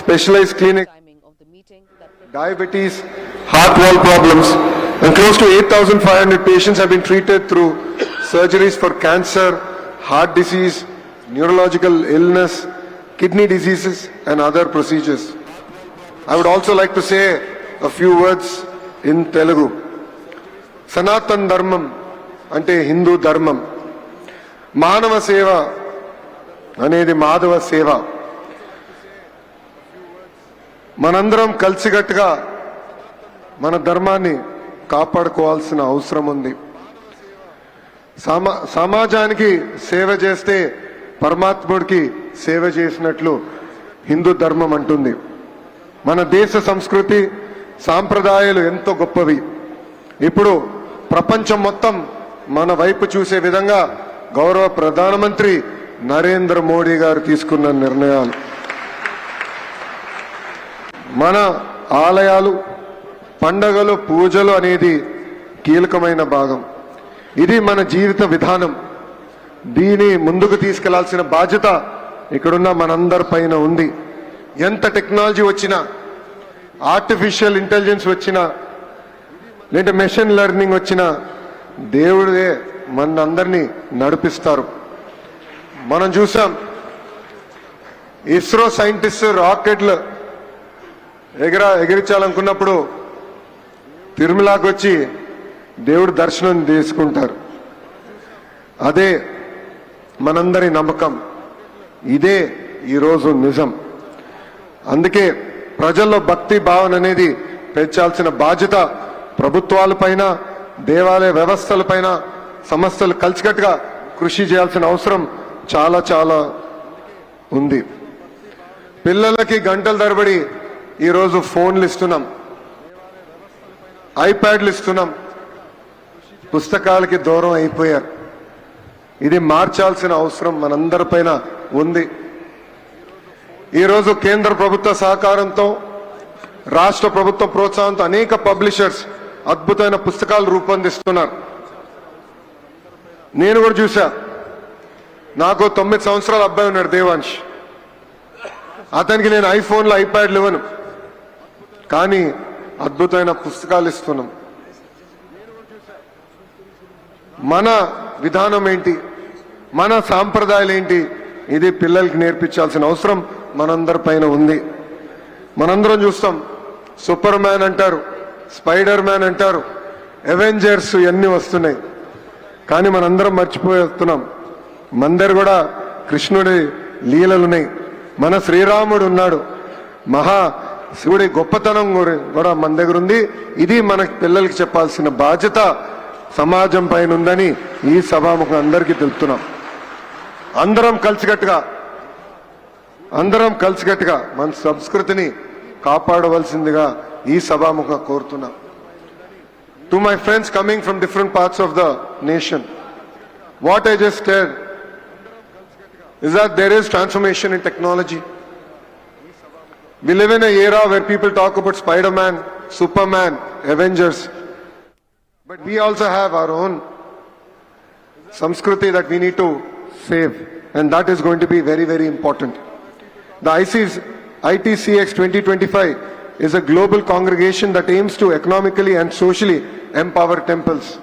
specialized clinic, diabetes, heart wall problems, and close to 8,500 patients have been treated through surgeries for cancer, heart disease, neurological illness, kidney diseases, and other procedures. I would also like to say a few words in Telugu. Sanatan Dharmam ante Hindu Dharmam. Manava Seva అనేది మాధవ సేవ. మనందరం కలిసికట్టుగా మన ధర్మాన్ని కాపాడుకోవాల్సిన అవసరం ఉంది. సమాజానికి సేవ చేస్తే పరమాత్ముడికి సేవ చేసినట్లు హిందూ ధర్మం అంటుంది. మన దేశ సంస్కృతి సాంప్రదాయాలు ఎంతో గొప్పవి. ఇప్పుడు ప్రపంచం మొత్తం మన వైపు చూసే విధంగా గౌరవ ప్రధానమంత్రి నరేంద్ర మోడీ గారు తీసుకున్న నిర్ణయాలు, మన ఆలయాలు, పండగలు, పూజలు అనేది కీలకమైన భాగం. ఇది మన జీవిత విధానం. దీని ముందుకు తీసుకెళ్లాల్సిన బాధ్యత ఇక్కడున్న మనందరి పైన ఉంది. ఎంత టెక్నాలజీ వచ్చినా, ఆర్టిఫిషియల్ ఇంటెలిజెన్స్ వచ్చినా, లేదా మెషిన్ లెర్నింగ్ వచ్చినా, దేవుడే మనందరినీ నడిపిస్తారు. మనం చూసాం, ఇస్రో సైంటిస్ట్ రాకెట్లు ఎగిరించాలనుకున్నప్పుడు తిరుమలకి వచ్చి దేవుడు దర్శనం తీసుకుంటారు. అదే మనందరి నమ్మకం. ఇదే ఈరోజు నిజం. అందుకే ప్రజల్లో భక్తి భావన అనేది పెంచాల్సిన బాధ్యత ప్రభుత్వాలపైన, దేవాలయ వ్యవస్థలపైన, సంస్థలు కలిసికట్టుగా కృషి చేయాల్సిన అవసరం చాలా చాలా ఉంది. పిల్లలకి గంటల తరబడి ఈరోజు ఫోన్లు ఇస్తున్నాం, ఐప్యాడ్లు ఇస్తున్నాం, పుస్తకాలకి దూరం అయిపోయారు. ఇది మార్చాల్సిన అవసరం మనందరిపైన ఉంది. ఈరోజు కేంద్ర ప్రభుత్వ సహకారంతో, రాష్ట్ర ప్రభుత్వ ప్రోత్సాహంతో అనేక పబ్లిషర్స్ అద్భుతమైన పుస్తకాలు రూపొందిస్తున్నారు. నేను కూడా చూసా. నాకు 9 సంవత్సరాల అబ్బాయి ఉన్నాడు, దేవాంశ్. అతనికి నేను ఐఫోన్లో ఐప్యాడ్లు ఇవ్వను, కానీ అద్భుతమైన పుస్తకాలు ఇస్తున్నాం. మన విధానం ఏంటి, మన సాంప్రదాయాలు ఏంటి, ఇది పిల్లలకి నేర్పించాల్సిన అవసరం మనందరి పైన ఉంది. మనందరం చూస్తాం, సూపర్ మ్యాన్ అంటారు, స్పైడర్ మ్యాన్ అంటారు, అవెంజర్స్ ఇవన్నీ వస్తున్నాయి. కానీ మనందరం మర్చిపోతున్నాం, మన దగ్గర కూడా కృష్ణుడి లీలలున్నాయి. మన శ్రీరాముడు ఉన్నాడు, మహా శివుడి గొప్పతనం కూడా మన దగ్గర ఉంది. ఇది మన పిల్లలకి చెప్పాల్సిన బాధ్యత సమాజం పైన ఉందని ఈ సభాముఖం అందరికీ తెలుపుతున్నాం. అందరం కలిసికట్టుగా మన సంస్కృతిని కాపాడవలసిందిగా ఈ సభాముఖం కోరుతున్నాం. To my friends coming from different parts of the nation, what I just said is that there is transformation in technology. We live in an era where people talk about Spider-Man, Superman, Avengers, but we also have our own Samskriti that we need to save, and that is going to be very, very important. The ITCX 2025 is a global congregation that aims to economically and socially empower temples.